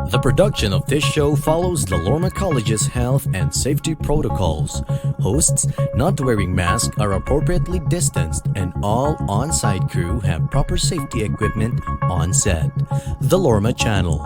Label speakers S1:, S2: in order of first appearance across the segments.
S1: The production of this show follows the Lorma College's health and safety protocols. Hosts not wearing masks are appropriately distanced, and all on-site crew have proper safety equipment on set. The Lorma Channel.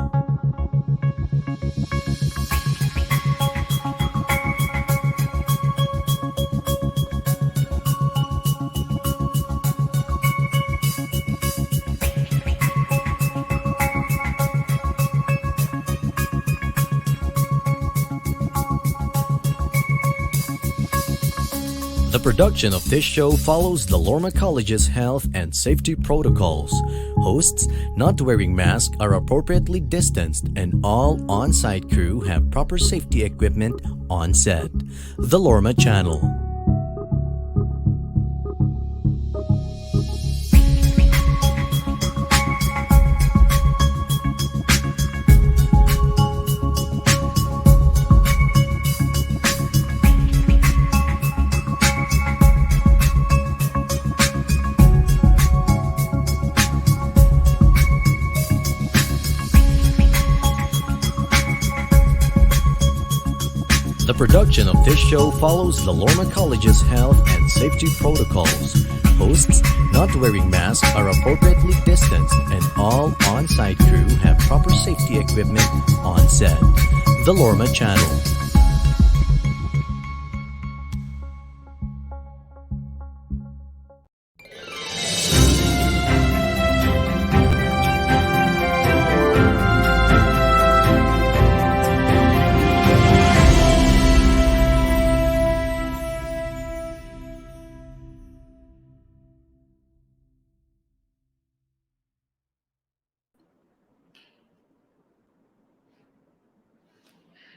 S1: The production of this show follows the Lorma College's health and safety protocols. Hosts not wearing masks are appropriately distanced, and all on-site crew have proper safety equipment on set. The Lorma Channel. The production of this show follows the Lorma College's health and safety protocols. Hosts not wearing masks are appropriately distanced, and all on-site crew have proper safety equipment on set. The Lorma Channel.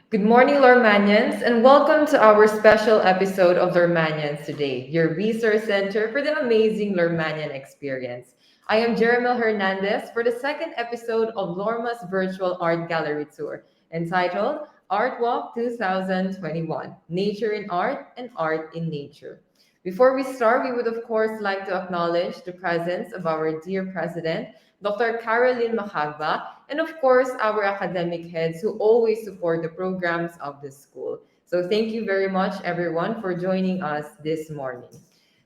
S2: Good morning, Lormanians, and welcome to our special episode of Lormanians Today, your resource center for the amazing Lormanian experience. I am Jeremel Hernandez for the second episode of Lorma's virtual art gallery tour, entitled Art Walk 2021, Nature in Art and Art in Nature. Before we start, we would of course like to acknowledge the presence of our dear President, Dr. Caroline Macagba, and of course, our academic heads who always support the programs of the school. So thank you very much, everyone, for joining us this morning.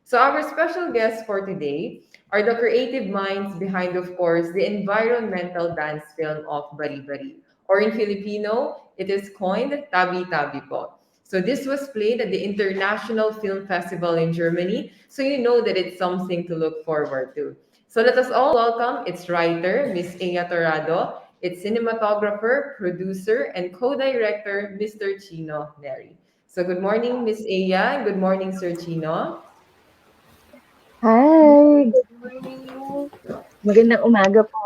S2: So our special guests for today are the creative minds behind, of course, the environmental dance film of Bari-Bari, or in Filipino, it is coined Tabi Tabi po. So this was played at the International Film Festival in Germany, so you know that it's something to look forward to. So let us all welcome its writer, Miss Ea Torado, its cinematographer, producer, and co-director, Mr. Chino Neri. So good morning, Miss Ea. Good morning, Sir Chino.
S3: Hi, good morning. Magandang umaga po.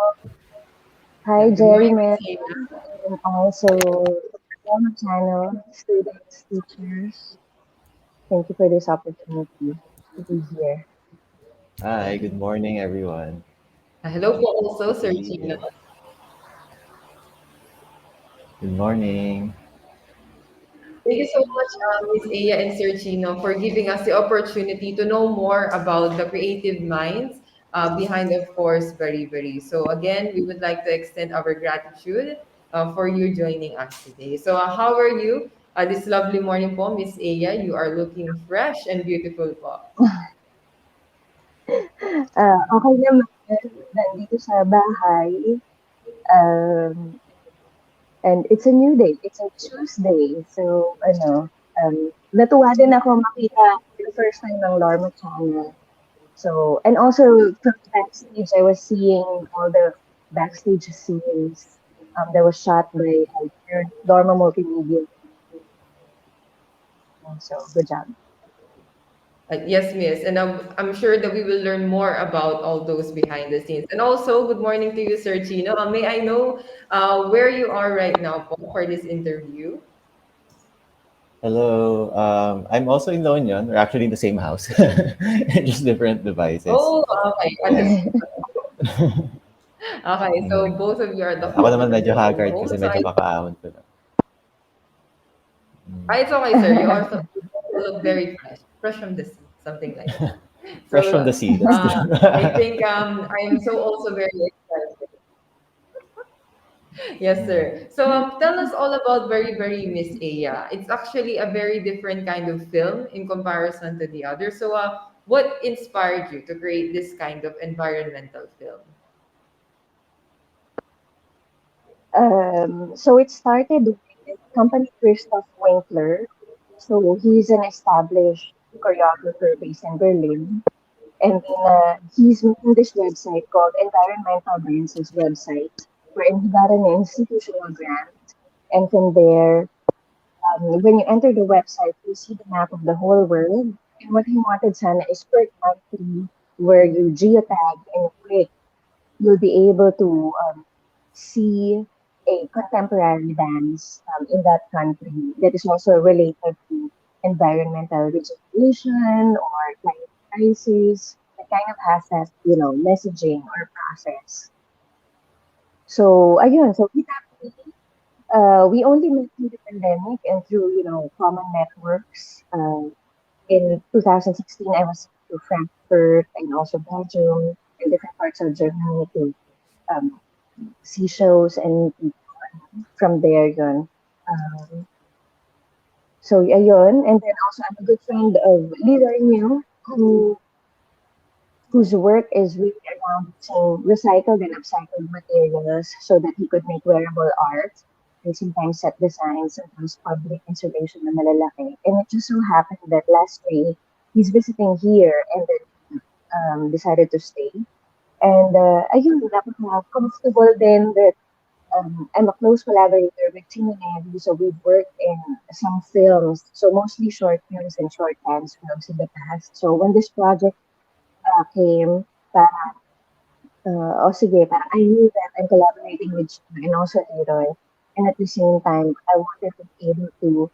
S3: Hi,
S2: Good morning,
S3: Jerry,
S2: Miss
S3: Mel,
S2: Ea.
S3: and also Lorma Channel, students, teachers. Thank you for this opportunity to be here.
S4: Hi, good morning, everyone.
S2: Hello po also,
S4: Good to
S2: Sir
S4: be
S2: Chino.
S4: here. Good morning.
S2: Thank you so much, Miss Ea and Sir Chino, for giving us the opportunity to know more about the creative minds behind, of course, Bari-Bari. So again, we would like to extend our gratitude for you joining us today. So how are you this lovely morning po, Miss Ea? You are looking fresh and beautiful po.
S3: Okay naman, nandito sa bahay. Um, and it's a new day. It's a Tuesday. So, natuwa din ako makita for the first time ng Lorma Channel. So, and also from backstage, I was seeing all the backstage scenes that was shot by Dorma Multimedia. So, good job.
S2: Yes, Miss. And I'm sure that we will learn more about all those behind the scenes. And also, good morning to you, Sir Chino. May I know where you are right now po for this interview?
S4: Hello. I'm also in La Union. We're actually in the same house, just different devices.
S2: Oh, okay. Okay, so
S4: Mm.
S2: both of you are the
S4: Ako naman
S2: comfort of
S4: medyo
S2: your own
S4: haggard
S2: home.
S4: kasi
S2: So
S4: medyo kakaahon ko na.
S2: it's okay, sir. You look very fresh, fresh from the sea, something like that.
S4: Fresh from
S2: So
S4: the sea, that's true.
S2: I think I am so also very excited. Yes,
S4: Mm.
S2: sir. So tell us all about Very Very Miss Aya. It's actually a very different kind of film in comparison to the other. So what inspired you to create this kind of environmental film?
S3: So it started with company Christoph Winkler. So he's an established choreographer based in Berlin. And then he's making this website called Environmental Dances website, wherein he got an institutional grant. And from there, when you enter the website, you see the map of the whole world. And what he wanted, Sana, is per country where you geotag and click, you'll be able to see a contemporary dance in that country that is also related to environmental regeneration or climate crisis. That kind of has that, messaging or process. So, ayun, so we only met through the pandemic and through, common networks. In 2016, I was to Frankfurt and also Belgium and different parts of Germany to um, see shows and from there yun. Um, so ayun, and then also I'm a good friend of Lormanians whose work is really around using recycled and upcycled materials so that he could make wearable art and sometimes set designs, sometimes public installation na malalaki. And it just so happened that last May, he's visiting here and then decided to stay. And ayun, napaka-comfortable din that I'm a close collaborator with Tino Nevi, so we've worked in some films, so mostly short films and short dance films in the past. So when this project came, parang, oh sige, parang I knew that I'm collaborating with Chino and also Leroy. And at the same time, I wanted to be able to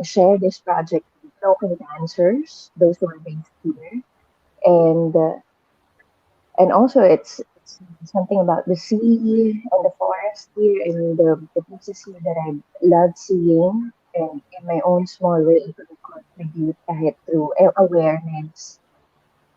S3: share this project with local dancers, those who are based here. And also it's something about the sea and the forest here and the places here that I love seeing and in my own small way to contribute kahit through awareness.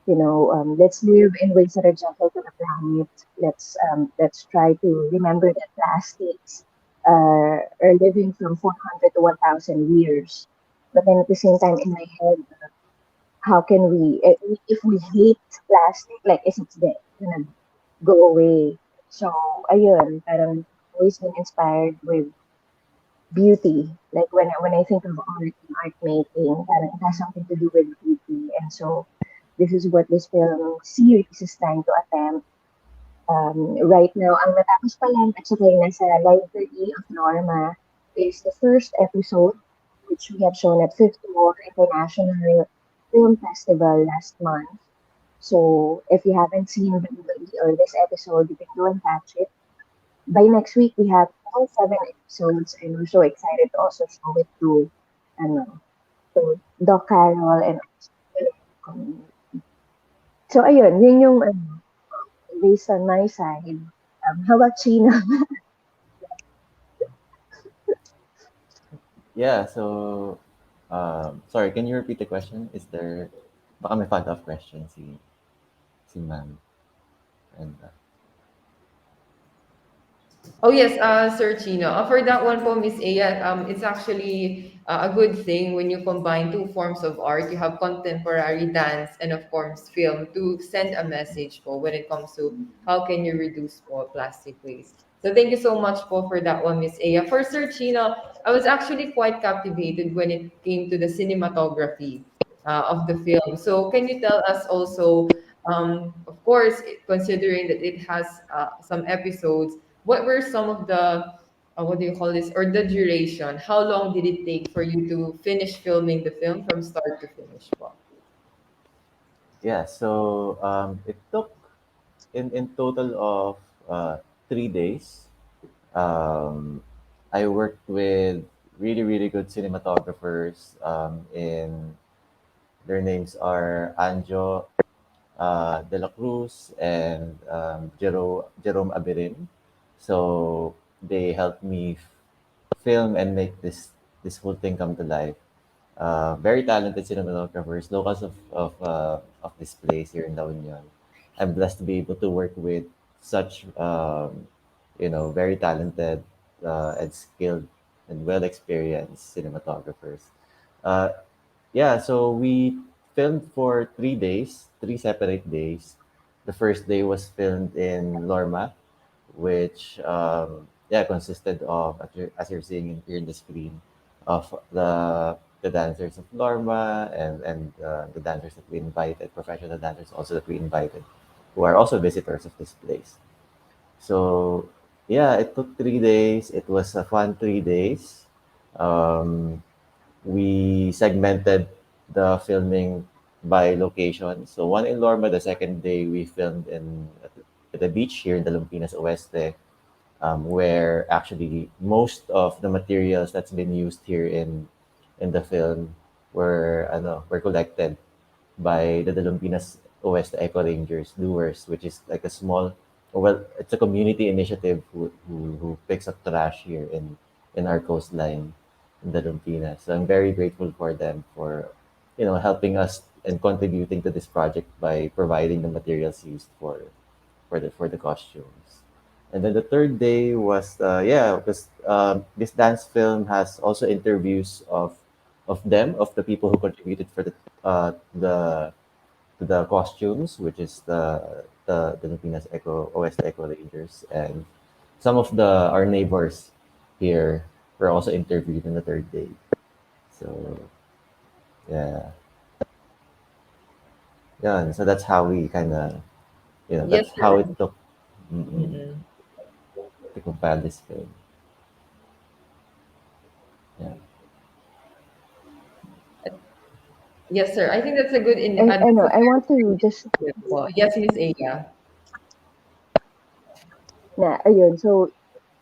S3: Let's live in ways that are gentle to the planet. Let's try to remember that plastics are living from 400 to 1,000 years. But then at the same time, in my head, how can if we hate plastic, like, is it dead? Gonna go away. So, ayun, parang always been inspired with beauty. Like when I think of art and art making, parang it has something to do with beauty. And so this is what this film series is trying to attempt. Right now, ang natapos pa lang at saka yung nasa library of Norma is the first episode, which we have shown at Fifth Wall International Film Festival last month. So if you haven't seen Bari-Bari or this episode, you can go and catch it. By next week, we have all 7 episodes, and we're so excited to also show it to, ano, to Doc Carol and also to the community. So ayun, yun yung based on my side. How about China?
S4: Yeah, so sorry, can you repeat the question? Is there baka may follow-up question si ma'am. And
S2: Oh yes, Sir Chino. For that one po, Miss Aya, it's actually a good thing when you combine two forms of art. You have contemporary dance and of course film to send a message po when it comes to how can you reduce po plastic waste. So thank you so much po for that one, Miss Aya. For Sir Chino, I was actually quite captivated when it came to the cinematography of the film. So can you tell us also, of course, considering that it has some episodes, what were some of the what do you call this, or the duration? How long did it take for you to finish filming the film from start to finish po?
S4: yeah, so it took in total of 3 days. Um, I worked with really good cinematographers. In their names are Anjo De La Cruz and Jerome Abirin. So they helped me film and make this whole thing come to life. Very talented cinematographers, locals of this place here in La Union. I'm blessed to be able to work with such very talented and skilled and well experienced cinematographers. Uh, yeah, so we filmed for 3 days, 3 separate days. The first day was filmed in Lorma, which yeah consisted of, as you're seeing here in the screen, of the dancers of Lorma and the dancers that we invited, professional dancers also that we invited, who are also visitors of this place. So yeah, it took 3 days. It was a fun 3 days. Um, we segmented the filming by location. So one in Lorma, the second day we filmed at the beach here in the Lumpinas Oeste, where actually most of the materials that's been used here in the film were collected by the Dalumpinas Oeste Eco Rangers doers, which is like a small, well, it's a community initiative who picks up trash here in our coastline in the Dalumpinas. So I'm very grateful for them for helping us and contributing to this project by providing the materials used for the costumes. And then the third day was yeah, because this dance film has also interviews of the people who contributed for the to the costumes, which is the Filipinas Eco Oeste Eco Rangers, and some of the our neighbors here were also interviewed in the third day. So yeah, yeah, and so that's how we kind of
S2: Yes,
S4: that's how it
S2: sir.
S4: took
S2: Mm-mm.
S4: to compile this film. Yeah.
S2: Yes, sir. I think that's a good
S3: I
S2: that's
S3: know,
S2: a
S3: I want to
S2: very
S3: just
S2: po. Yes, Miss Aya.
S3: na ayun, so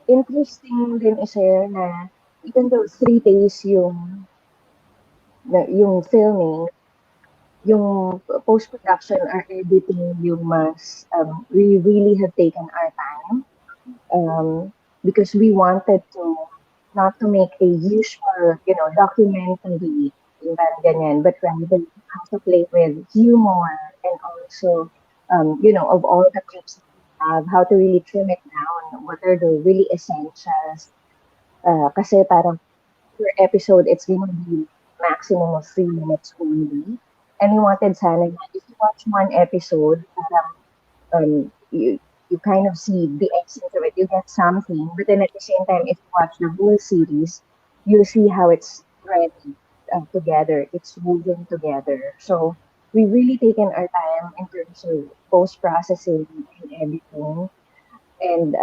S3: interesting din i-share na even though 3 days yung filming, yung post-production or editing yung mas we really have taken our time, um, because we wanted to not to make a usual, documentary, yung parang ganyan, but rather how to play with humor and also, of all the clips that we have, how to really trim it down, what are the really essentials. Kasi parang per episode, it's gonna be maximum of 3 minutes only. And we wanted sana na if you watch one episode, parang you kind of see the essence of it. You get something, but then at the same time, if you watch the whole series, you'll see how it's threaded together. It's woven together. So we really taken our time in terms of post processing and editing, and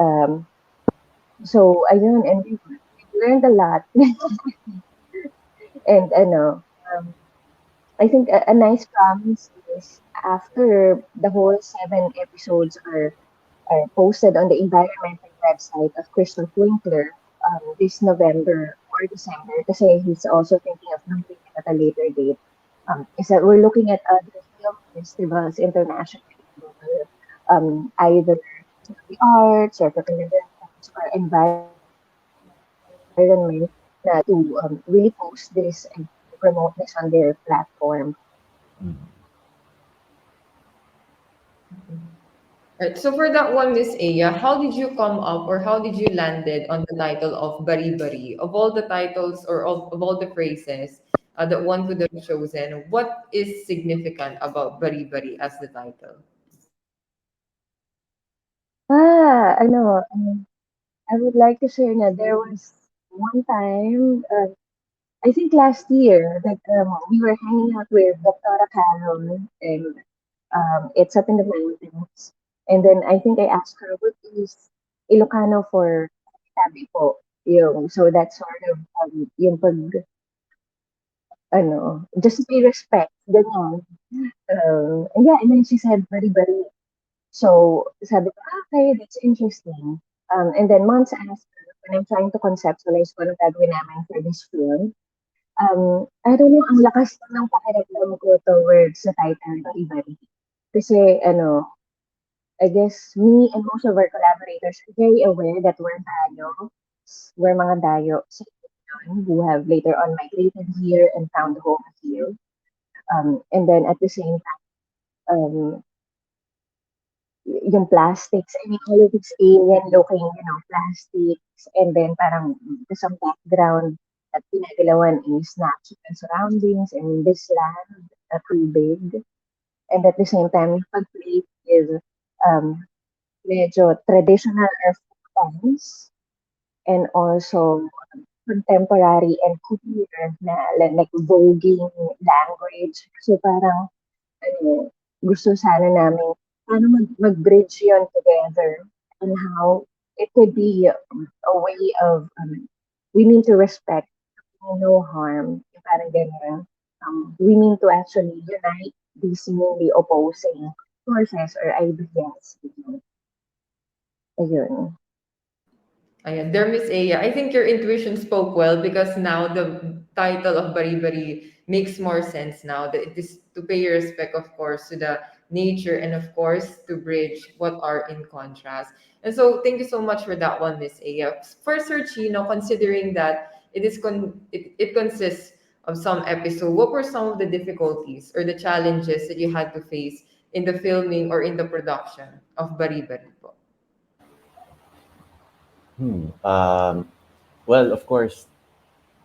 S3: ayun, and we learned a lot. And I think a nice promise is after the whole 7 episodes are posted on the environmental website of Christoph Winkler this November or December, kasi he's also thinking of doing it at a later date, is that we're looking at other film festivals internationally, either for the arts or for conventions or environment, na to really post this and promote this on their platform.
S4: Mm.
S2: Right. So for that one, Miss Aya, how did you come up or how did you landed on the title of Bari-Bari? Of all the titles or of all the phrases that one could have chosen, what is significant about Bari-Bari as the title?
S3: I would like to share that there was one time, I think last year, that we were hanging out with Dr. Carol, and it's up in the mountains. And then I think I asked her, what is Ilocano for tabi po? So that's sort of yung just to pay respect, ganyan. And yeah, and then she said, very, very. So sabi ko, okay, that's interesting. And then months after, when I'm trying to conceptualize kung anong gagawin namin for this film, I don't know, ang lakas ng pakiramdam ko towards the title ng Ibari. Kasi I guess me and most of our collaborators are very aware that we're mga dayo sa Luzon who have later on migrated here and found home here. And then at the same time, um, yung plastics, I mean, all of these alien-looking, plastics, and then parang some background at ginagalawan is natural surroundings, I mean, this land, too big, and at the same time, yung pag-play with um, medyo traditional earth times, and also contemporary and queer na like voguing language. So parang ano, gusto sana namin paano mag-bridge yon together and how it could be a way of we mean to respect no harm, yung parang ganyan. We mean to actually unite these seemingly opposing forces or ideas. Ayun.
S2: Ayan, there, Miss Aya. I think your intuition spoke well because now the title of Bari-Bari makes more sense now. That it is to pay respect, of course, to the nature and, of course, to bridge what are in contrast. And so, thank you so much for that one, Miss Aya. For Sir Chino, considering that it consists of some episode, what were some of the difficulties or the challenges that you had to face in the filming or in the production of Bari-Bari po?
S4: Hmm. Well, of course,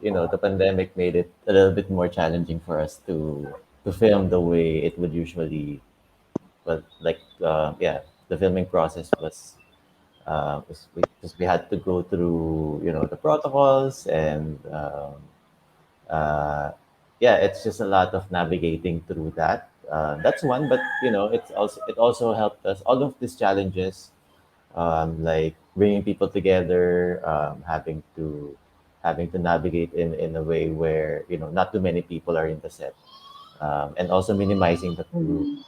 S4: the pandemic made it a little bit more challenging for us to film the way it would usually. Well, like yeah, the filming process because we had to go through the protocols and uh, yeah, it's just a lot of navigating through that. That's one, but it also helped us all of these challenges, like bringing people together, having to navigate in a way where not too many people are in the set, and also minimizing the crew.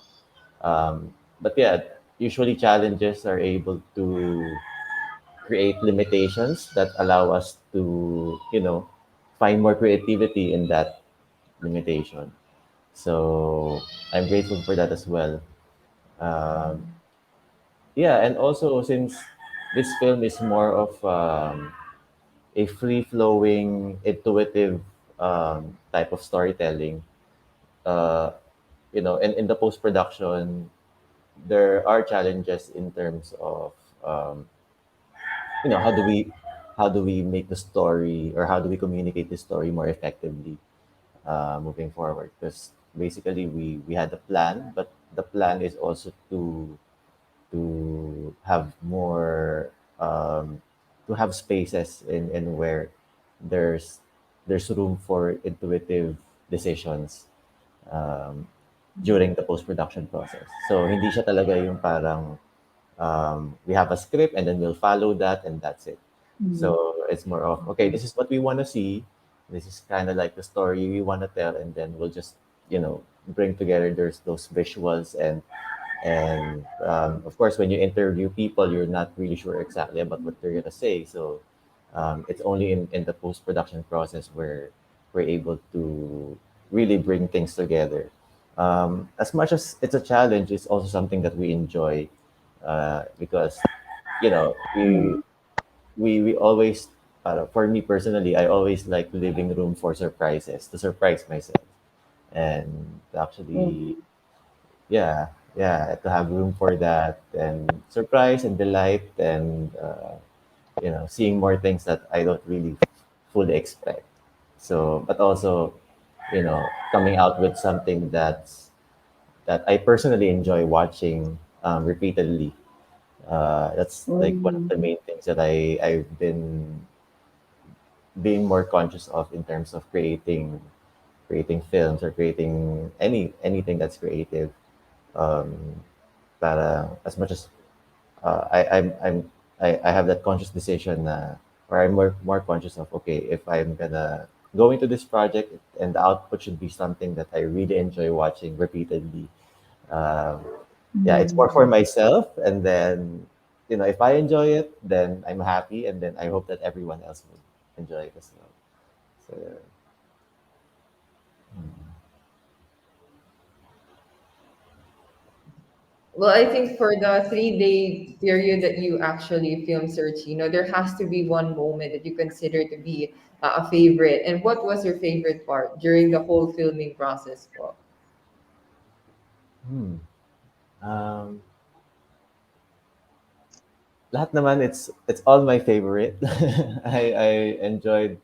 S3: Mm.
S4: But yeah, usually challenges are able to create limitations that allow us to find more creativity in that limitation. So I'm grateful for that as well. Um, yeah, and also since this film is more of a free flowing, intuitive type of storytelling, uh, and in the post production, there are challenges in terms of um, how do we make the story, or how do we communicate the story more effectively moving forward, because basically we had a plan, but the plan is also to have more to have spaces in where there's there's room for intuitive decisions um, during the post-production process. So hindi siya talaga yung parang we have a script and then we'll follow that and that's it.
S3: Mm.
S4: So it's more of, okay, this is what we want to see. This is kind of like the story we want to tell, and then we'll just bring together there's those visuals, and of course when you interview people, you're not really sure exactly about what they're gonna say. So it's only in the post production process where we're able to really bring things together. As much as it's a challenge, it's also something that we enjoy, because you know we
S3: Mm.
S4: we always, for me personally, I always like leaving room for surprises, to surprise myself, and actually,
S3: Mm.
S4: yeah, yeah, to have room for that and surprise and delight, and seeing more things that I don't really fully expect. So, but also, coming out with something that I personally enjoy watching repeatedly. That's like one of
S3: Mm.
S4: the main things that I've been being more conscious of in terms of creating films, or creating anything that's creative. Um, para as much as I have that conscious decision, or I'm more conscious of, okay, if I'm gonna go into this project, and the output should be something that I really enjoy watching repeatedly. Um, yeah, it's more for
S3: Mm.
S4: myself, and then if I enjoy it, then I'm happy, and then I hope that everyone else will enjoy it as well. So yeah.
S2: Well, I think for the 3 day period that you actually film Search, there has to be one moment that you consider to be a favorite. And what was your favorite part during the whole filming process po?
S4: Hmm. Um, lahat naman, it's all my favorite. I enjoyed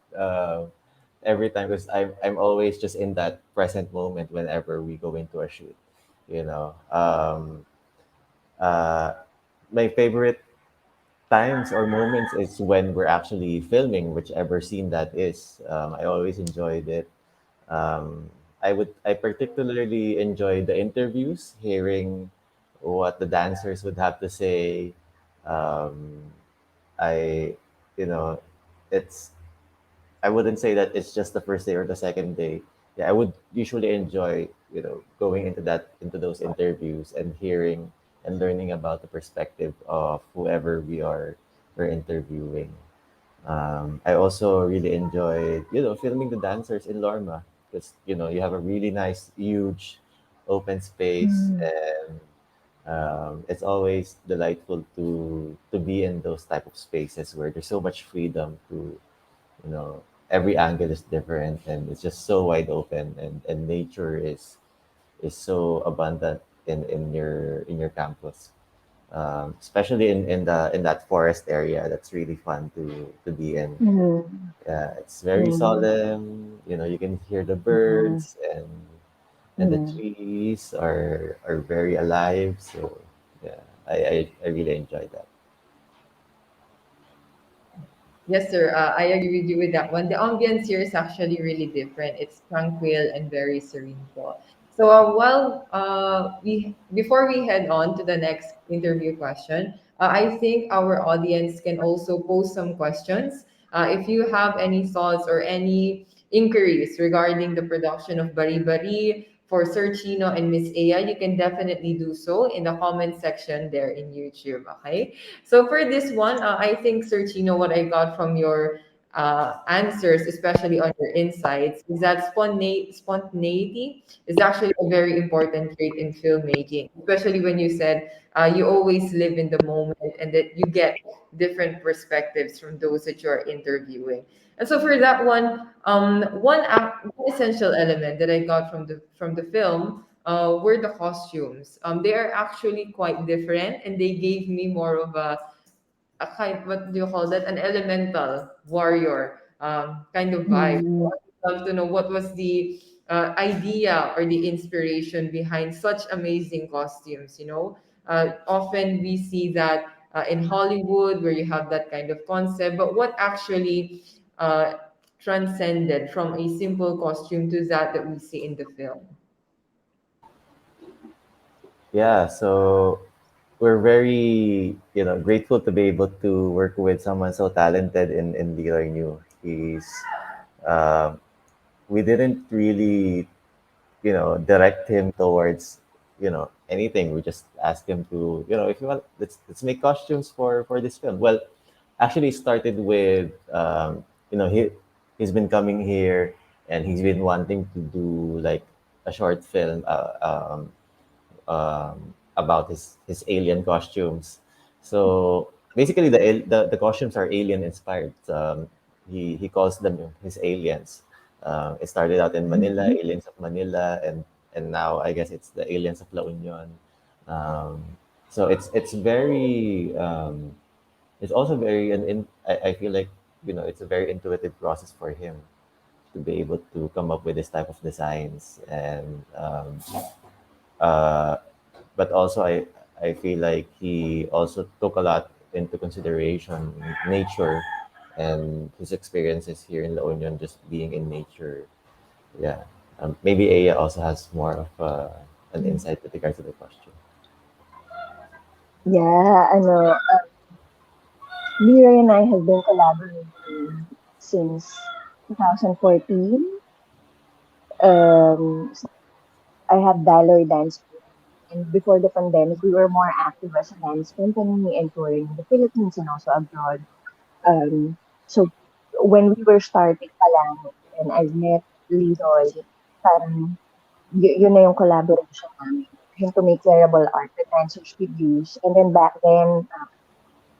S4: every time because I'm always just in that present moment whenever we go into a shoot. You know, uh, my favorite times or moments is when we're actually filming whichever scene that is. I always enjoyed it. Um, I particularly enjoy the interviews, hearing what the dancers would have to say. Um, I, you know, it's I wouldn't say that it's just the first day or the second day. Yeah, I would usually enjoy, going into those interviews and hearing and learning about the perspective of whoever we're interviewing. I also really enjoyed, filming the dancers in Lorma because, you have a really nice, huge open space,
S3: Mm.
S4: and it's always delightful to be in those type of spaces where there's so much freedom to, you know, every angle is different and it's just so wide open, and nature is so abundant in your campus, especially in that forest area. That's really fun to be in.
S3: Mm.
S4: Yeah, it's very
S3: Mm.
S4: solemn. You can hear the
S3: Mm.
S4: birds, and the
S3: Mm.
S4: trees are very alive. So yeah, I really enjoy that.
S2: Yes, sir. I agree with you with that one. The ambience here is actually really different. It's tranquil and very serene po. So while we before we head on to the next interview question, I think our audience can also pose some questions. If you have any thoughts or any inquiries regarding the production of Bari-Bari for Sir Chino and Miss Aya, you can definitely do so in the comment section there in YouTube. Okay. So for this one, I think, Sir Chino, what I got from your answers, especially on your insights, is that spontaneity is actually a very important trait in filmmaking, especially when you said you always live in the moment and that you get different perspectives from those that you are interviewing. And so for that one, one essential element that I got from the film were the costumes. They are actually quite different, and they gave me more of a kind, what do you call that, an elemental warrior kind of vibe.
S3: Mm.
S2: I'd love to know what was the idea or the inspiration behind such amazing costumes. Often we see that in Hollywood where you have that kind of concept, but what actually uh, transcended from a simple costume to that we see in the film?
S4: Yeah, so we're very, grateful to be able to work with someone so talented in Leroy New. Um, we didn't really, direct him towards, anything. We just asked him to, if you want, let's make costumes for this film. Well, actually started with, he's been coming here and he's been wanting to do like a short film, about his alien costumes. So basically, the costumes are alien inspired. He calls them his aliens. It started out in Manila, aliens of Manila, and now I guess it's the aliens of La Union. Um, so it's very, it's also very, I feel like, it's a very intuitive process for him to be able to come up with this type of designs, and uh, but also I feel like he also took a lot into consideration nature and his experiences here in La Union, just being in nature. Yeah. Maybe Aya also has more of an insight with regards to the question.
S3: Yeah, Leroy and I have been collaborating since 2014. So I have Valor Dance Group. And before the pandemic, we were more active as a dance company and touring in the Philippines and also abroad. So when we were starting pa lang and I met Leroy, parang yun na yung collaboration namin. For him to make wearable art that dancers could use. And then back then,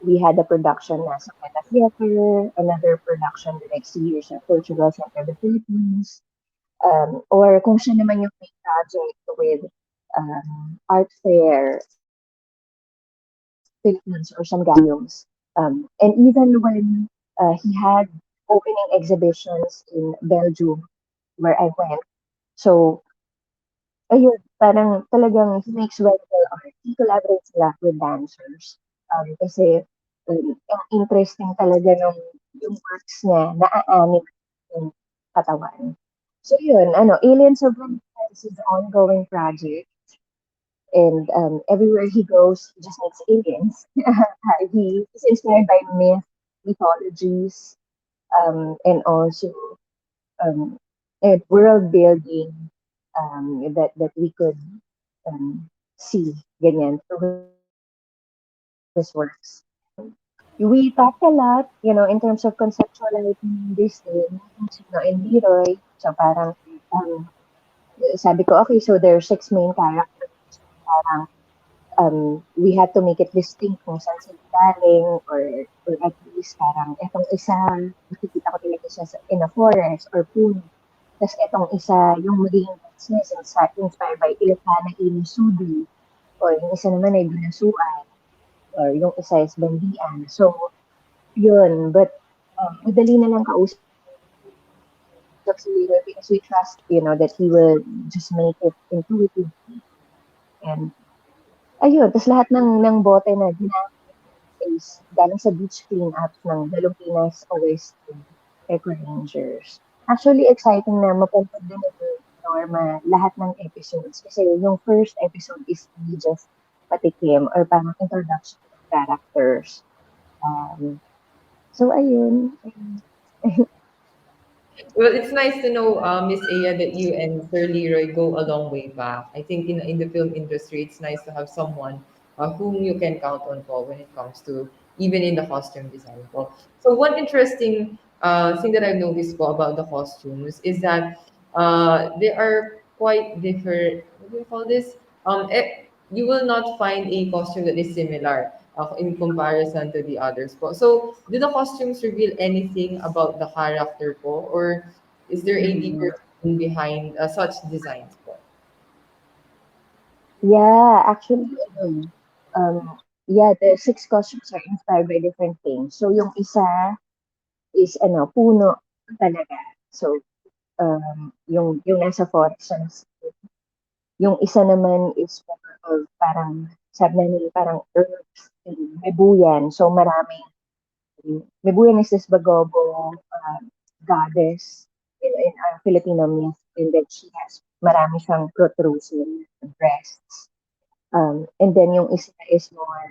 S3: we had a production nasa Meta Theater, another production the next year sa Cultural Center of the Philippines, or kung siya naman yung may project with art fair Philippines or some galleries. And even when he had opening exhibitions in Belgium, where I went. So, ayun, parang talagang he makes wonderful art. He collaborates a lot with dancers. Kasi ang interesting talaga nung yung works niya, naa-anime yung katawan. So yun, Aliens of Venus is his ongoing project. And everywhere he goes, he just meets aliens. He is inspired by mythologies, and also um, and world building that we could see ganyan through his works. We talked a lot, in terms of conceptualizing this thing, Chino and Leroy. So parang um, sabi ko, okay, so there are six main characters. Parang we had to make it distinct kung saan sila galing, or at least parang etong isa, nakikita ko talaga siya in a forest or puno. Tas etong isa, yung magiging business inspired by Ilocana Inisudi, or yung isa naman ay binasuan, or yung isa is bandian. So, yun. But, madali na lang kausap si Leroy because we trust, that he will just make it intuitively. And, ayun. Tas lahat ng bote na ginamit is galing sa beach cleanups ng Dalumpinas OST Eco Rangers. Actually, exciting na mapanood din ni Norma lahat ng episodes kasi yung first episode is really just patikim or parang introduction of characters. Um, so, ayun.
S2: Well, it's nice to know, Miss Aya, that you and Sir Leroy go a long way back. I think in the film industry, it's nice to have someone whom you can count on for when it comes to even in the costume design. Po. So one interesting thing that I've noticed po about the costumes is that they are quite different. What do you call this? You will not find a costume that is similar in comparison to the others po. So, do the costumes reveal anything about the character po? Or is there a
S3: Mm.
S2: deeper meaning behind such designs po?
S3: Yeah, actually, the six costumes are inspired by different things. So, yung isa is, puno talaga. So, yung nasa forest siya. Yung isa naman is more of parang, sabi na nila, parang herbs and mebuyan. So, mebuyan is this Bagobo goddess in our Filipino myth. And then she has marami siyang protrusive breasts. And then yung isa is more,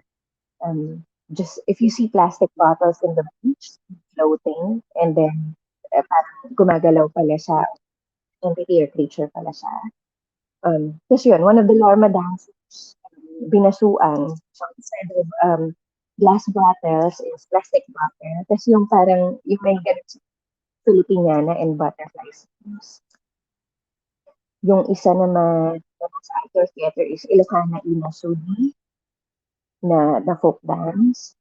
S3: just if you see plastic bottles in the beach floating, and then parang gumagalaw pala siya, entity or creature pala siya. Tapos yun, one of the Lorma dancers, binasuan. So instead of glass bottles, is plastic bottle. Tapos yung parang, yung may ganun sa Filipiniana and butterflies. Yung isa naman sa outdoor theater is Ilocana Inasudi na folk dance.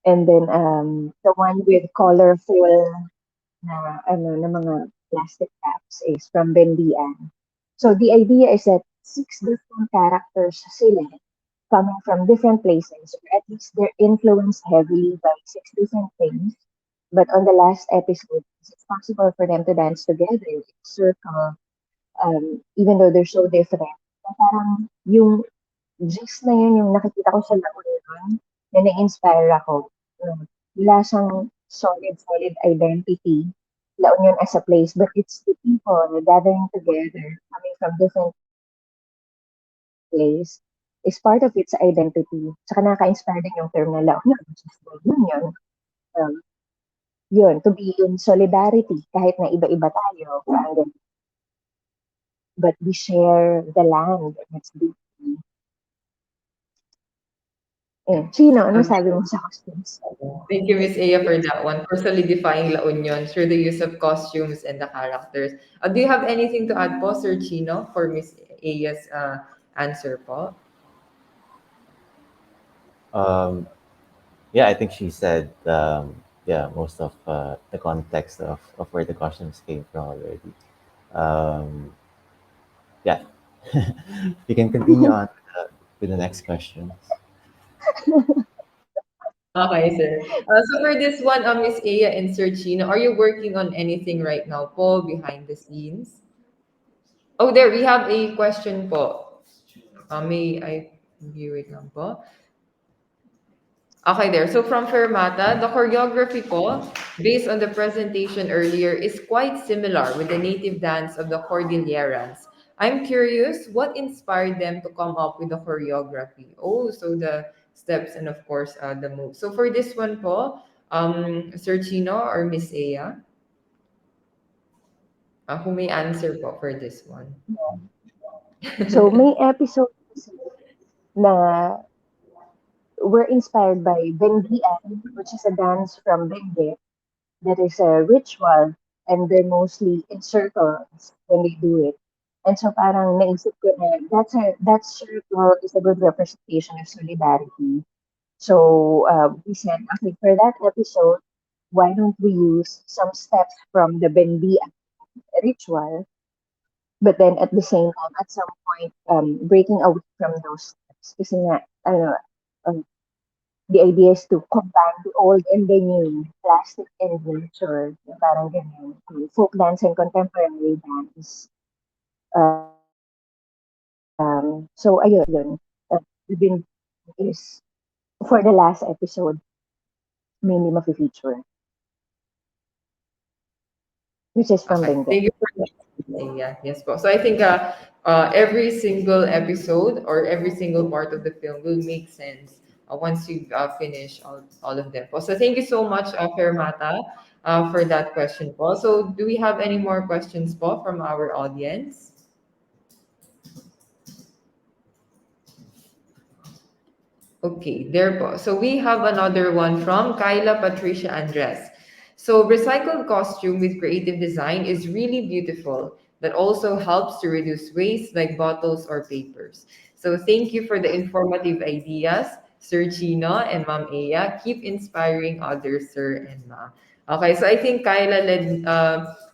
S3: And then the one with colorful na mga plastic caps is from Bendian. So the idea is that six different characters sila coming from different places, or at least they're influenced heavily by six different things. But on the last episode, it's possible for them to dance together in a circle, even though they're so different. So parang yung gist na yun yung nakikita ko sa La Union na na-inspire ako. Wala siyang solid identity, La Union as a place, but it's the people gathering together, coming from different place, is part of its identity. Tsaka nakaka-inspire din yung term na La Union, which is the union. Um, Yun, to be in solidarity, kahit na iba-iba tayo, parang ganun. But we share the land, and it's beauty. Chino, ano
S2: Um,
S3: sabi mo sa costumes?
S2: Thank you, Miss Aya, for that one, for solidifying La Union through the use of costumes and the characters. Do you have anything to add po, Sir Chino, for Miss Aya's answer po?
S4: Um, yeah, I think she said yeah most of the context of where the costumes came from already. Um, yeah, you can continue on with the next questions.
S2: Okay, sir. So for this one, Miss Aya and Sir Chino, are you working on anything right now po behind the scenes? Oh, there, we have a question po. May I view it lang po? Okay, there. So from Fermata, the choreography po, based on the presentation earlier, is quite similar with the native dance of the Cordillerans. I'm curious, what inspired them to come up with the choreography? Oh, so the steps and of course the moves. So for this one po, Sir Chino or Miss Aya, who may answer po for this one?
S3: Yeah. So may episode kasi na were inspired by Bendian, which is a dance from Bengue that is a ritual and they're mostly in circles when they do it. And so parang naisip ko na that circle is a good representation of solidarity. So we said, okay, for that episode, why don't we use some steps from the Bendi ritual, but then at the same time, at some point, breaking away from those steps. Kasi nga, ano, um, the idea is to combine the old and the new, plastic and nature, yung parang ganyan. Folk dance and contemporary dance. So ayun, we've been is for the last episode, mainly mafe-feature, which is from
S2: Okay,
S3: Benguet.
S2: thank you for that. Yeah, yes po. So I think every single episode or every single part of the film will make sense once you finish all of them po. So thank you so much, Fermata, for that question po. So do we have any more questions po from our audience? Okay, there po. So we have another one from Kyla Patricia Andres. So recycled costume with creative design is really beautiful, but also helps to reduce waste like bottles or papers. So thank you for the informative ideas, Sir Chino and Ma'am Aya. Keep inspiring others, Sir and Ma. Okay, so I think Kyla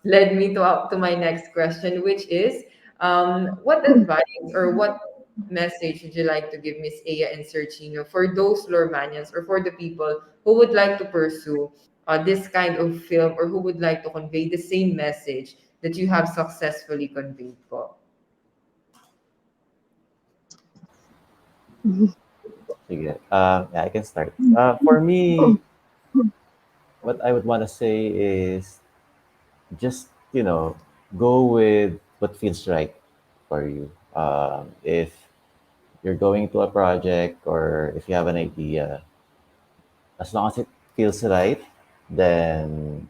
S2: led me to my next question, which is what advice or what message would you like to give Miss Aya and Sir Chino for those Lormanians or for the people who would like to pursue this kind of film or who would like to convey the same message that you have successfully conveyed po?
S4: Sige. Yeah, I can start. For me, what I would want to say is just, go with what feels right for you. If you're going to a project or if you have an idea, as long as it feels right, then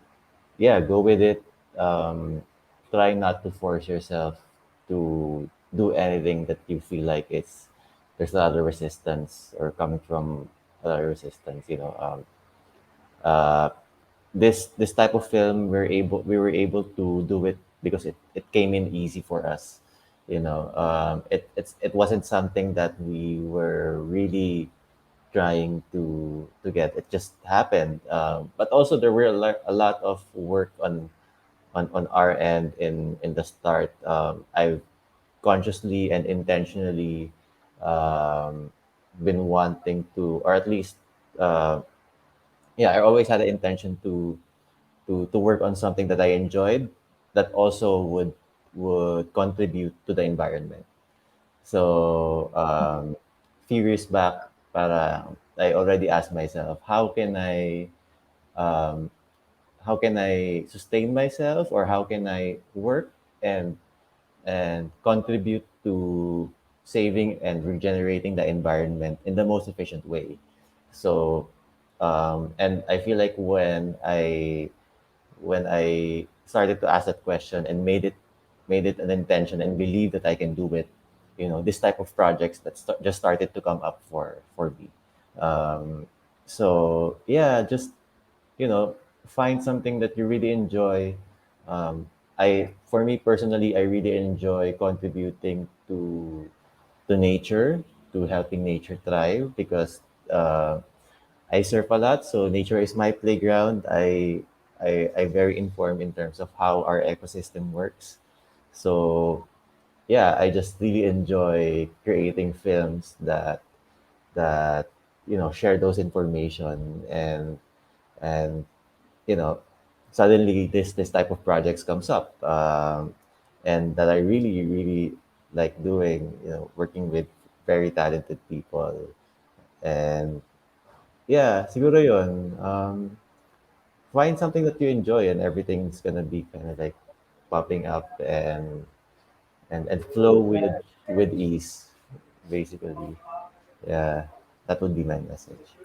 S4: yeah, go with it. Try not to force yourself to do anything that you feel like there's a lot of resistance or coming from a lot of resistance. Uh, this type of film we were able to do it because it came in easy for us. It wasn't something that we were really trying to get. It just happened. But also there were a lot of work on our end in the start. I've consciously and intentionally um, been wanting to, or at least, uh, yeah, I always had the intention to work on something that I enjoyed that also would contribute to the environment. So few years back, para I already asked myself, um, how can I sustain myself, or how can I work and contribute to saving and regenerating the environment in the most efficient way. So, and I feel like when I started to ask that question and made it an intention and believe that I can do it, this type of projects that just started to come up for me. Um, so yeah, just find something that you really enjoy. For me personally, I really enjoy contributing to nature, to helping nature thrive, because I surf a lot, so nature is my playground. I very informed in terms of how our ecosystem works. So yeah, I just really enjoy creating films that share those information, and you know suddenly this type of projects comes up, and that I really really like doing, working with very talented people. And yeah, siguro yun. Find something that you enjoy, and everything's gonna be kind of like popping up, and flow with ease, basically. Yeah, that would be my message.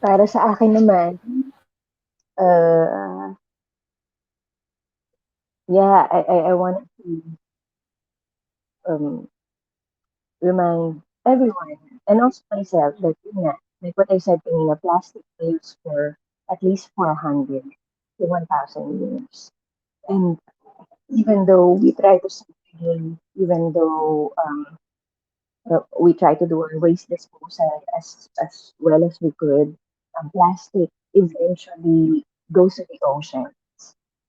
S3: Para sa akin naman, uh, yeah, I want to um, remind everyone and also myself that, like what I said kanina, plastic lives for at least 400 to 1,000 years. And even though we try to segregate, even though we try to do our waste disposal as well as we could, plastic eventually goes to the ocean.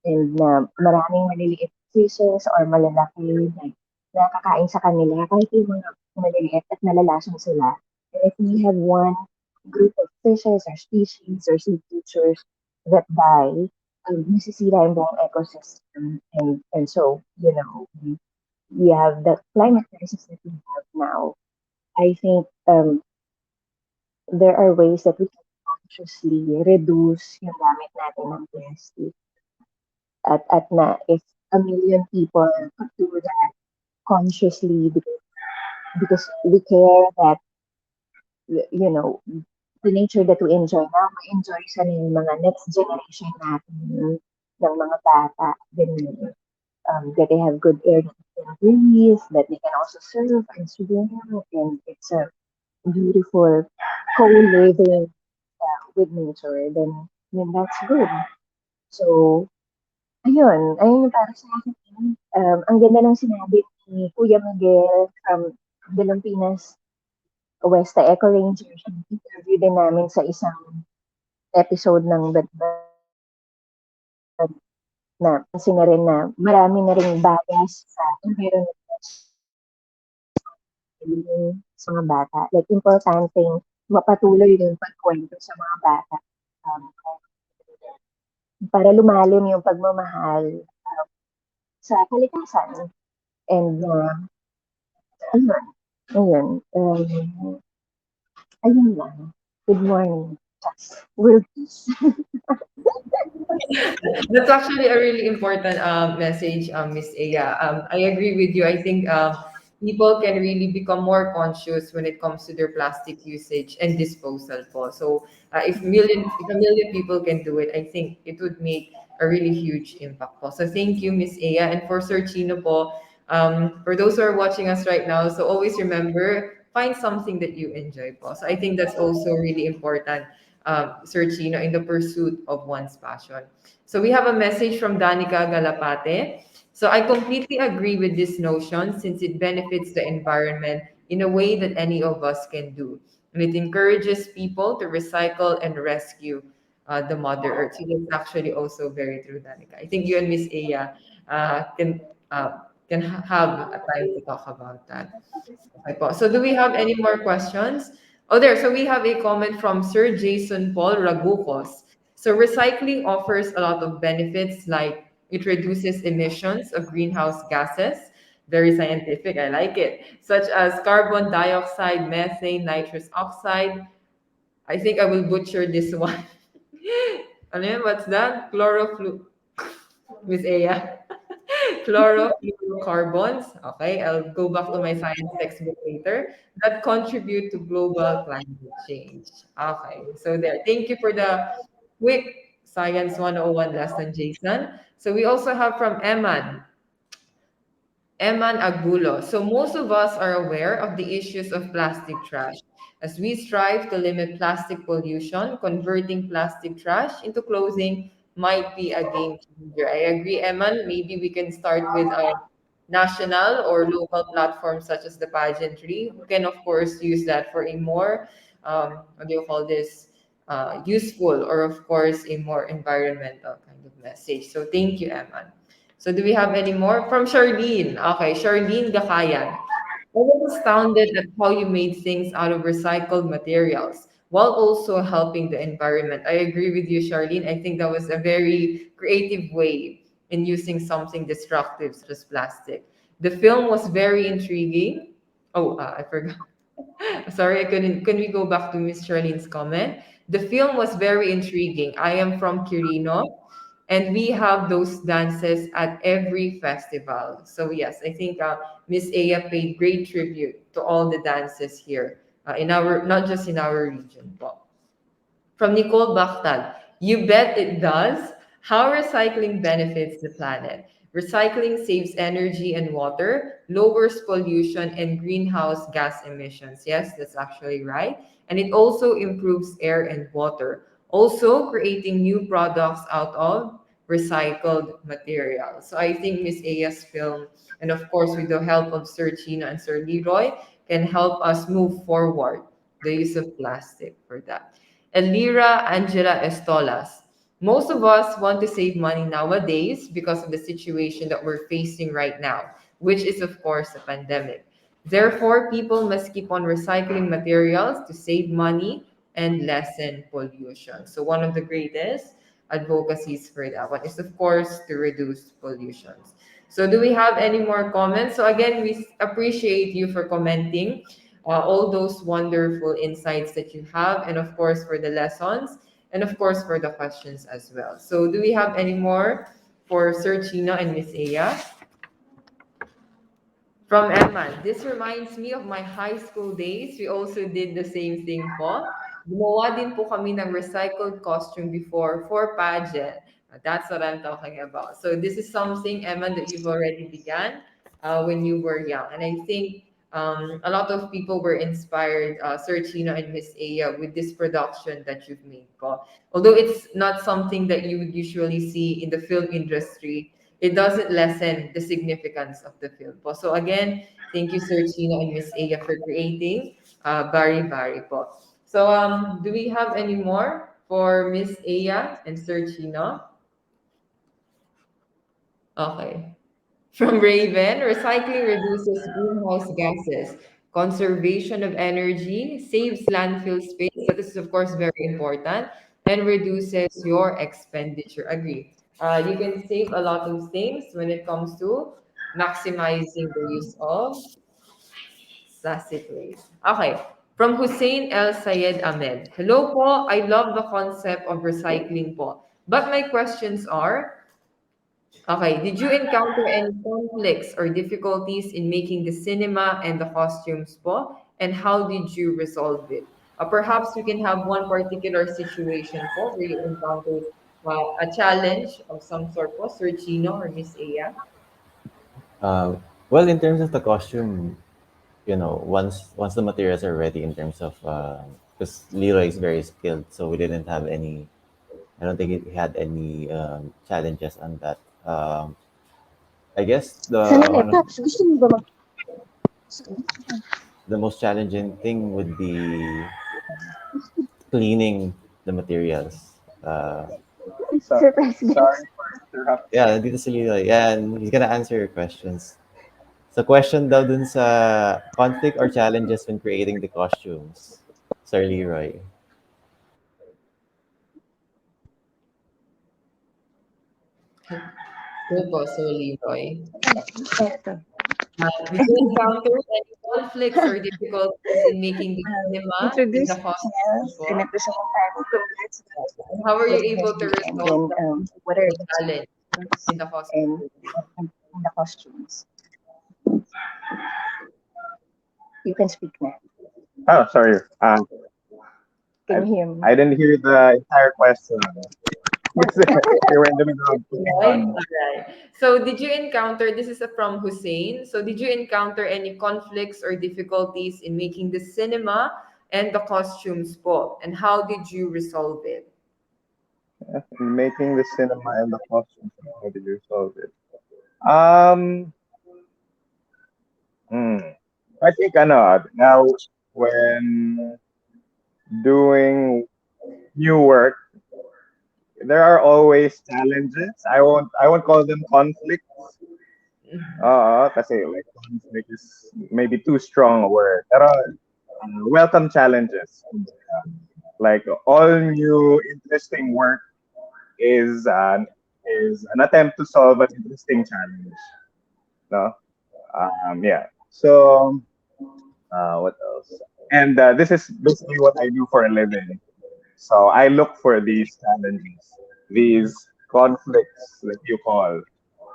S3: And maraming maliliit fishes or malalaki, like, nakakain sa kanila kahit yung mga maliliit at nalalason sila. And if we have one group of fishes or species or sea creatures that die, nasisira yung buong ecosystem. And so, we have the climate crisis that we have now. I think there are ways that we can consciously reduce yung gamit natin ng plastic. At na if a million people could do that consciously, because we care that, you know the nature that we enjoy now, ma-enjoy sa ng mga next generation natin, ng mga bata, ganyan. That they have good air that they can breathe, that they can also surf and swim, and it's a beautiful co-living with nature, then that's good. So, ayun yung para sa akin. Ang ganda ng sinabi ni Kuya Miguel from Dalumpinas West Eco Rangers. Interview din namin sa isang episode ng Bad na pansin na rin na marami na ring bias sa environment sa mga bata. Like, importanteng mapatuloy yung pagkwento sa mga bata. Um, para lumalim yung pagmamahal sa kalikasan. And, ayun, ayun, ayun lang. Good morning. World peace.
S2: That's actually a really important message, Miss Aya. I agree with you. I think people can really become more conscious when it comes to their plastic usage and disposal po. So if a million people can do it, I think it would make a really huge impact po. So thank you, Miss Aya. And for Sir Chino po, for those who are watching us right now, so always remember, find something that you enjoy po. So I think that's also really important, Sir Chino, in the pursuit of one's passion. So we have a message from Danica Galapate. So I completely agree with this notion since it benefits the environment in a way that any of us can do. And it encourages people to recycle and rescue the Mother Earth. So that's actually also very true, Danica. I think you and Miss Aya can have a time to talk about that. Okay po. So do we have any more questions? Oh, there. So we have a comment from Sir Jason Paul Ragucos. So recycling offers a lot of benefits, like it reduces emissions of greenhouse gases. Very scientific. I like it. Such as carbon dioxide, methane, nitrous oxide. I think I will butcher this one. Ano yun? What's that? Miss Aya. Chlorofluorocarbons. Okay, I'll go back to my science textbook later. That contribute to global climate change. Okay, so there. Thank you for the quick Science 101 lesson, Jason. So we also have from Eman Agulo. So most of us are aware of the issues of plastic trash. As we strive to limit plastic pollution, converting plastic trash into clothing might be a game changer. I agree, Eman. Maybe we can start with a national or local platforms such as the pageantry, who can of course use that for a more what do you call this, useful, or of course a more environmental kind of message. So thank you, Eman. So do we have any more from Charlene? Okay, Charlene Gakayan. I was astounded at how you made things out of recycled materials while also helping the environment. I agree with you, Charlene. I think that was a very creative way in using something destructive such as plastic. The film was very intriguing. Oh, I forgot. Sorry, I couldn't. Can we go back to Miss Charlene's comment? The film was very intriguing. I am from Quirino, and we have those dances at every festival. So yes, I think Miss Aya paid great tribute to all the dances here in our, not just in our region, but from Nicole Bachtal, you bet it does. How recycling benefits the planet. Recycling saves energy and water, lowers pollution and greenhouse gas emissions. Yes, that's actually right. And it also improves air and water. Also, creating new products out of recycled materials. So I think Miss Aya's film, and of course with the help of Sir Chino and Sir Leroy, can help us move forward the use of plastic for that. Elira Angela Estolas. Most of us want to save money nowadays because of the situation that we're facing right now, which is, of course, a pandemic. Therefore, people must keep on recycling materials to save money and lessen pollution. So, one of the greatest advocacies for that one is, of course, to reduce pollution. So, do we have any more comments? So, again, we appreciate you for commenting all those wonderful insights that you have, and of course for the lessons, and of course for the questions as well. So, do we have any more for Sir Chino and Miss Aya? From Emma, this reminds me of my high school days. We also did the same thing po. Gumawa din po kami ng recycled costume before for pageant. That's what I'm talking about. So this is something, Emma, that you've already began when you were young. And I think a lot of people were inspired, Sir Chino and Miss Aya, with this production that you've made po. Although it's not something that you would usually see in the film industry, it doesn't lessen the significance of the film po. So again, thank you, Sir Chino and Miss Aya, for creating Bari-Bari po. So do we have any more for Miss Aya and Sir Chino? Okay. From Raven, recycling reduces greenhouse gases, conservation of energy, saves landfill space, that is of course very important, and reduces your expenditure. Agree. You can save a lot of things when it comes to maximizing the use of plastic waste. Okay. From Hussein El Sayed Ahmed. Hello po, I love the concept of recycling po. But my questions are, okay, did you encounter any conflicts or difficulties in making the cinema and the costumes po? And how did you resolve it? Perhaps we can have one particular situation po where you encountered a challenge of some sort po, Sir Chino or Miss Aya.
S4: Uh, well, in terms of the costume, once the materials are ready, in terms of because Leroy is very skilled, so we didn't have any. I don't think he had any challenges on that. I guess
S3: Sana
S4: the
S3: na,
S4: one of
S3: Paps, gusto mo ba mag...
S4: the most challenging thing would be cleaning the materials.
S5: So,
S3: Surprise, guys.
S5: sorry for interrupting.
S4: Yeah, dito si Leroy. Yeah, and he's gonna answer your questions. So question daw dun sa conflict or challenges when creating the costumes, Sir Leroy.
S2: Go po, Sir Leroy.
S3: Eto.
S2: Did you encounter any conflicts or difficulties in making the cinema in
S3: Introduce
S2: the
S3: yourself
S2: costume po?
S3: and represent our congrats
S2: And how were you able to
S3: yesterday. And
S2: resolve
S3: then,
S2: the
S3: what are
S2: the
S3: the
S2: challenge in
S3: challenges
S2: the costume?
S3: and the costumes? You can speak now.
S5: Oh, sorry. I,
S3: Can you hear me?
S5: I didn't hear the entire question because they were in the middle of putting
S2: Right?
S5: on.
S2: Alright. So did you encounter, this is from Hussein, so did you encounter any conflicts or difficulties in making the cinema and the costumes po? And how did you resolve it?
S5: Making the cinema and the costumes. How did you solve it? Um, hmm. I think I know now when doing new work, there are always challenges. I won't call them conflicts, Kasi like conflict is maybe too strong a word. Pero welcome challenges. Like all new interesting work is an is an attempt to solve an interesting challenge. No? Yeah. So what else? And this is basically what I do for a living. So I look for these challenges, these conflicts that you call.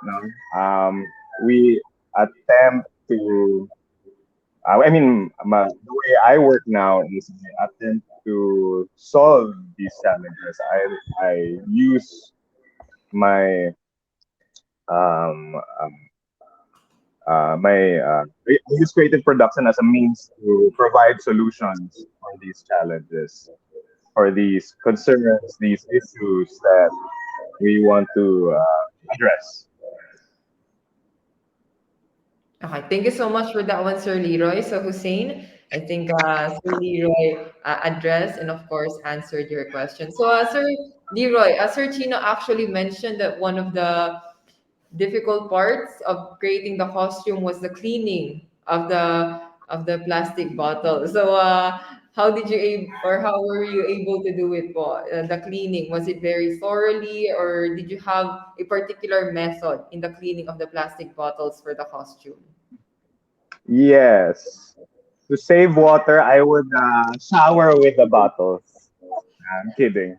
S5: No? We attempt to. The way I work now is I attempt to solve these challenges. I use my um, um, I use creative production as a means to provide solutions for these challenges, for these concerns, these issues that we want to address.
S2: Okay, thank you so much for that one, Sir Leroy. So, Hussein, I think Sir Leroy addressed and, of course, answered your question. So, Sir Leroy, Sir Chino actually mentioned that one of the difficult parts of creating the costume was the cleaning of the plastic bottle. So, how did you or how were you able to do it po? The cleaning, was it very thoroughly, or did you have a particular method in the cleaning of the plastic bottles for the costume?
S5: Yes. To save water, I would shower with the bottles. I'm kidding.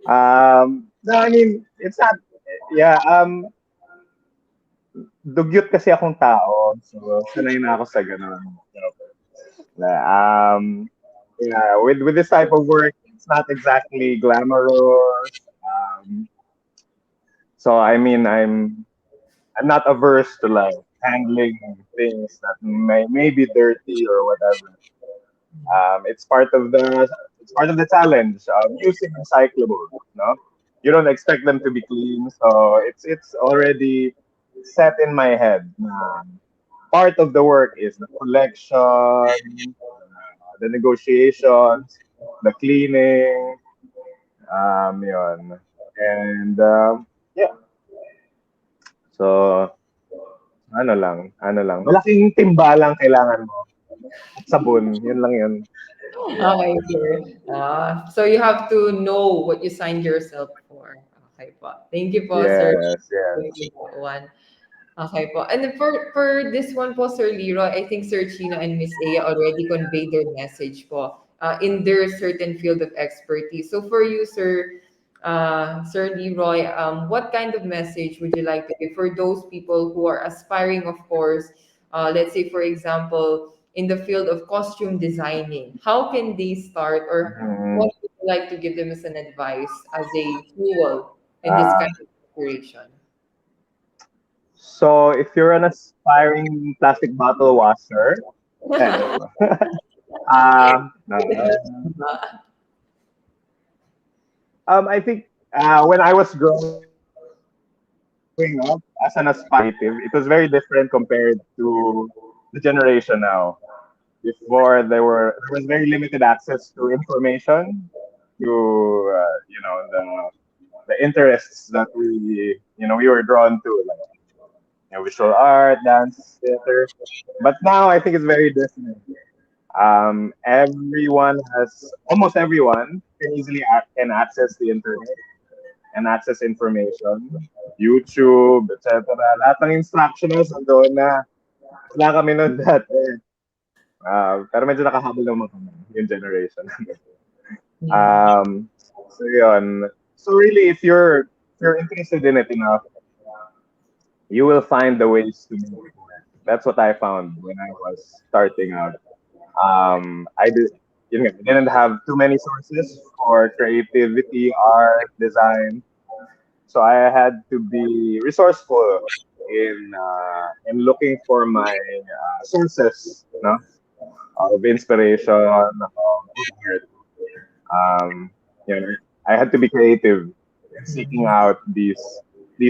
S5: Uh, no, I mean, it's not, yeah, dugyot kasi akong tao. So, sanay na ako sa ganun. Um, yeah, with this type of work, it's not exactly glamorous. Um, so, I mean, I'm not averse to like handling things that may be dirty or whatever. It's part of the challenge of using recyclables. No, you don't expect them to be clean, so it's already set in my head. Part of the work is the collection, the negotiations, the cleaning, yun. And yeah, so ano lang. Malaking timba lang kailangan mo. At sabon, yun lang yun.
S2: Okay, sir. So you have to know what you signed yourself for. Okay po. Thank you po, sir.
S5: Yes,
S2: Thank
S5: yes.
S2: you po, one. Okay po. And then for this one po, Sir Leroy, I think Sir Chino and Miss Aya already conveyed their message po in their certain field of expertise. So for you, Sir Leroy, what kind of message would you like to give for those people who are aspiring, of course, let's say, for example, in the field of costume designing? How can they start, or
S5: Mhm.
S2: what would you like to give them as an advice, as a fuel in this
S5: Uh,
S2: kind of inspiration?
S5: so if you're an aspiring plastic bottle washer, joke lang. No. I think when I was growing up as an aspiring creative, it was very different compared to the generation now. Before there was very limited access to information, to the interests that we were drawn to, like visual art, dance, theater. But now I think it's very different. Almost everyone can easily can access the internet and access information, YouTube, etc. Lahat ng instructionals nandoon na. Wala kami noon dati. Pero medyo nakahabol naman kami, yung generation.
S2: Mm.
S5: um, so yun. So really, if you're interested in it enough, you will find the ways to make it work. That's what I found when I was starting out. I did, I didn't have too many sources for creativity, art, design, so I had to be resourceful in looking for my sources, no, of inspiration, of art. Um, you know, I had to be creative in seeking out these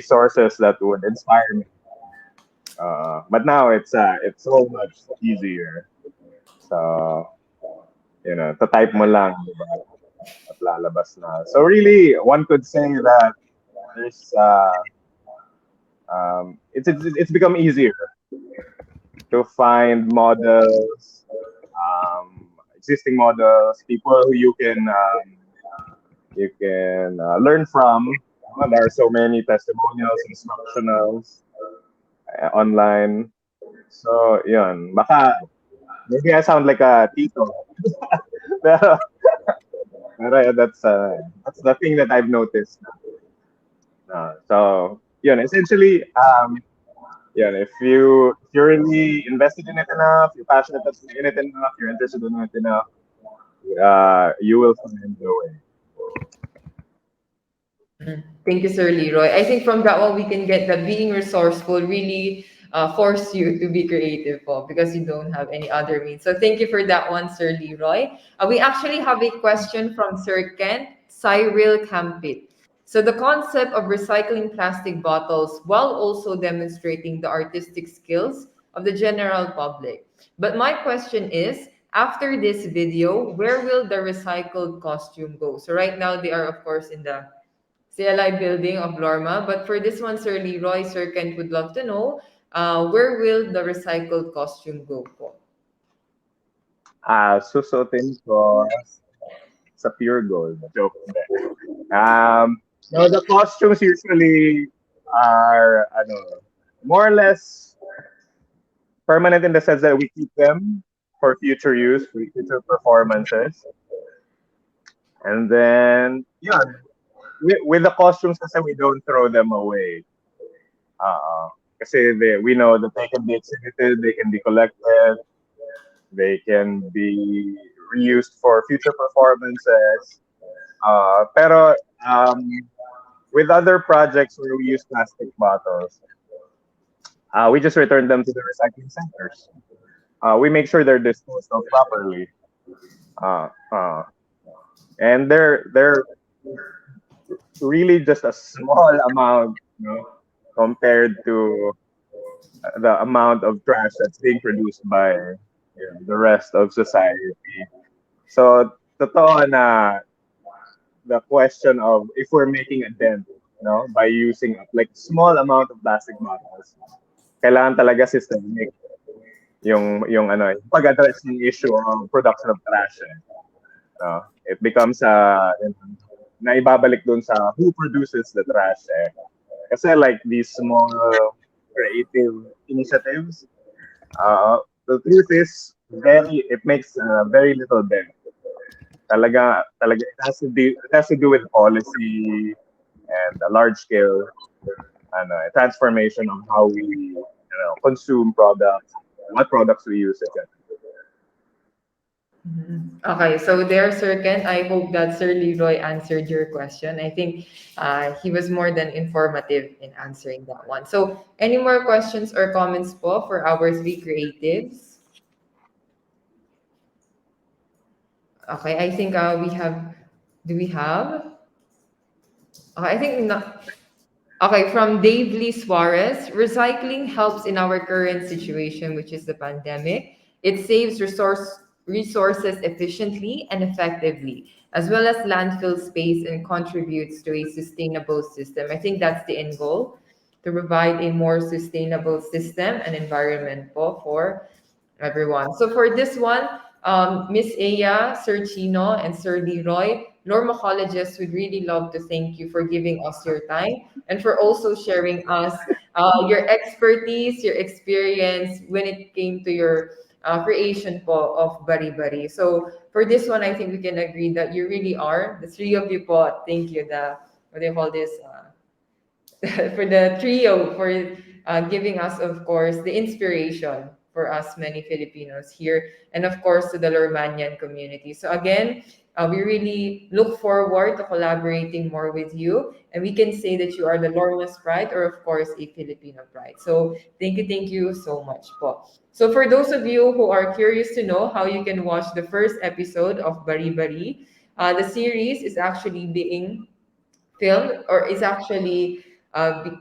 S5: sources that would inspire me. But now it's so much easier. So to type mo lang, di ba? At lalabas na. So really, one could say that there's It's become easier to find models, existing models, people who you can learn from. There are so many testimonials, instructionals online. So, yun. Baka, maybe I sound like a tito. pero, pero yeah, that's the thing that I've noticed. So, yun, essentially, yun, if you're really invested in it enough, you're passionate in it enough, you're interested in it enough, you will find the way.
S2: Thank you, Sir Leroy. I think from that one, we can get that being resourceful really force you to be creative po, because you don't have any other means. So thank you for that one, Sir Leroy. We actually have a question from Sir Kent Cyril Campit. So the concept of recycling plastic bottles while also demonstrating the artistic skills of the general public. But my question is, after this video, where will the recycled costume go? So right now they are of course in the CLI building of Lorma. But for this one, Sir Leroy, Sir Kent would love to know, where will the recycled costume go po?
S5: Susutin ko sa pure gold. Joke. No, the costumes usually are more or less permanent in the sense that we keep them for future use, for future performances. And then, yeah, with the costumes kasi we don't throw them away. Kasi we know that they can be exhibited, they can be collected, they can be reused for future performances. Pero with other projects where we use plastic bottles, we just return them to the recycling centers. We make sure they're disposed of properly. Uh, uh, and they're really just a small amount, compared to the amount of trash that's being produced by the rest of society. So, totoo na the question of if we're making a dent, by using like small amount of plastic bottles, kailangan talaga systemic yung pag-address ng issue of production of trash. It becomes na ibabalik dun sa who produces the trash. Kasi like these small creative initiatives, the truth is it makes very little dent. Talaga it has to do with policy and a large scale transformation of how we consume products, what products we use, etc.
S2: Okay, so there, Sir Ken, I hope that Sir Leroy answered your question. I think he was more than informative in answering that one. So, any more questions or comments po for our three creatives? Okay, I think we have. Do we have? Okay, I think not. Okay, from Dave Lee Suarez, recycling helps in our current situation, which is the pandemic. It saves resources efficiently and effectively, as well as landfill space, and contributes to a sustainable system. I think that's the end goal, to provide a more sustainable system and environment for everyone. So for this one, Miss Aya, Sir Chino, and Sir Leroy, Normacologists would really love to thank you for giving us your time and for also sharing us your expertise, your experience when it came to your creation po of Bari-Bari. So for this one, I think we can agree that you really are, the three of you po, thank you, what do you call this? For the trio for giving us, of course, the inspiration for us many Filipinos here, and of course to the Lormanian community. So again, we really look forward to collaborating more with you, and we can say that you are the Lorma's pride, or of course a Filipino pride. So thank you so much po. So for those of you who are curious to know how you can watch the first episode of Bari-Bari, the series is actually being filmed, or is actually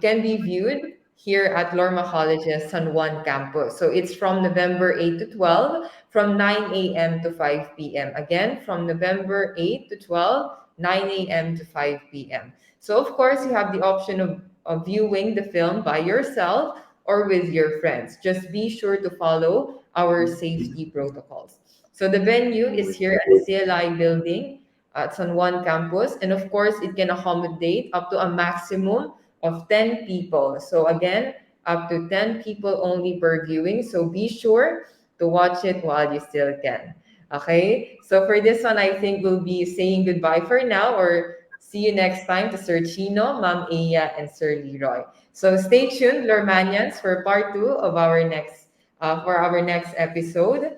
S2: can be viewed here at Lorma College's San Juan campus. So it's from November 8 to 12, from 9 a.m. to 5 p.m. Again, from November 8 to 12, 9 a.m. to 5 p.m. So of course, you have the option of viewing the film by yourself or with your friends. Just be sure to follow our safety protocols. So the venue is here at the CLI building. It's on one campus, and of course, it can accommodate up to a maximum of 10 people. So again, up to 10 people only per viewing. So be sure to watch it while you still can. Okay, so for this one, I think we'll be saying goodbye for now, or see you next time to Sir Chino, Ma'am Aya, and Sir Leroy. So stay tuned, Lormanians, for part two of our next episode,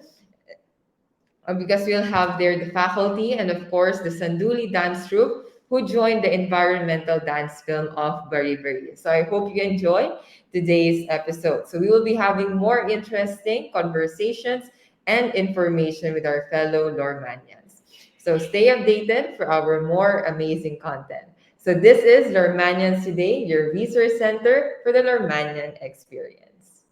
S2: because we'll have there the faculty and of course the Sanduli dance troupe who joined the environmental dance film of Bari-Bari. So I hope you enjoy today's episode. So we will be having more interesting conversations and information with our fellow Lormanians. So stay updated for our more amazing content. So this is Lormanians Today, your resource center for the Lormanian experience.